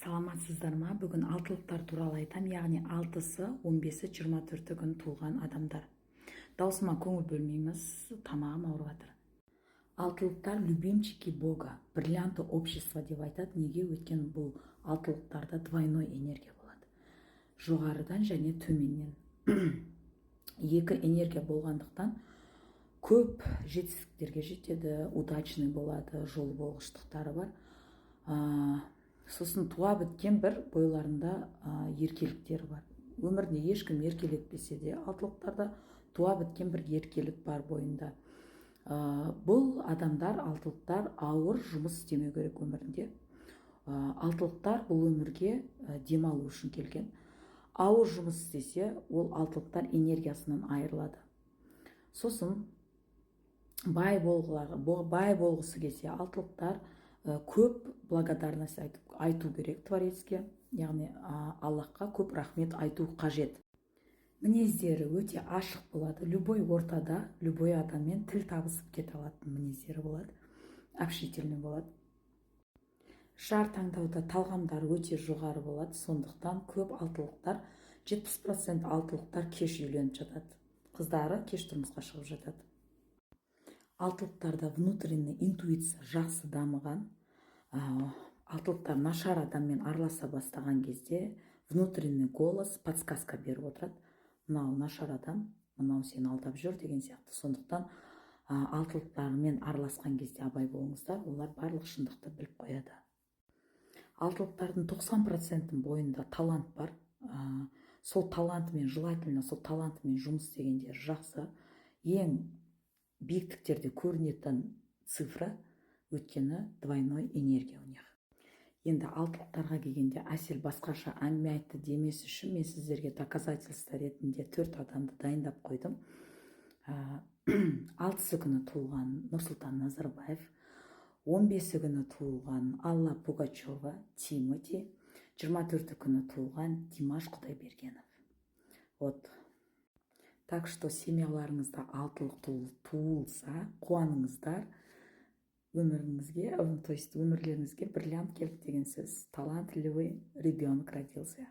Саламатсыздар ма? Бүгін алтылықтар туралы айтам, яғни 6-сы, 15-і, 24-і күн туылған адамдар. Даусыма көңіл бөлмейміз, тамағым ауырып жатыр. Алтылықтар любимчики Бога, бриллианты общества деп айтады. Неге? Өйткені бұл алтылықтарда двойной энергия болады. Жоғарыдан және төменнен. Екі энергия болғандықтан көп жетістіктерге жетеді, удачный болады, жол болғыштықтары бар. Сосын туа біткен бір бойларында еркеліктері бар. Өмірде ешкім еркелетпесе де, алтылықтарда туа біткен бір еркелік бар бойында. Бұл адамдар, алтылықтар ауыр жұмыс істемеу керек өмірінде. Алтылықтар бұл өмірге демалу үшін келген. Ауыр жұмыс істесе, ол алтылықтар энергиясынан айырылады. Сосын бай болғысы келсе, алтылықтар көп благодарность айту керек Творецке, яғни Аллахқа көп рахмет айту қажет. Мінездері өте ашық болады, любой ортада, любой адаммен тіл табысып кете алатын мінездері болады, общительный болады. Жар таңдауда талғамдар өте жоғары болады, сондықтан көп алтылықтар, 70% алтылықтар кеш үйленіп жатады, қыздары кеш тұрмысқа шығып жатады. Алтылықтарда внутренний интуиция жақсы дамыған. Алтылықтар нашар адаммен араласа бастаған кезде внутренний голос подсказка беріп отырады. Мынау нашар адам, мынау сені алдап жүр деген сияқты. Сондықтан алтылықтармен араласқан кезде абай болыңыздар, олар барлық шындықты біліп қояды. Алтылықтардың 90% бойында талант бар. Сол талантымен, желательно сол талантымен жұмыс істегендер жақсы. Ең биіктіктерде көрінетін цифра, өткені двойной энергия у них. Енді алтылықтарға келгенде Әсел басқаша әңгіме айтты демес үшін мен сіздерге доказательство ретінде 4 адамды дайындап қойдым. 6-сы күні туылған Нұрсұлтан Назарбаев, 15-і күні туылған Алла Пугачева, Тимати, 24-і күні туылған Димаш Құдайбергенов. Вот. Так что семьяларыңызда алтылық туылса, қуаныңыздар. Өмірлеріңізге бриллиант келді деген сөз. Талантливый ребенок родился.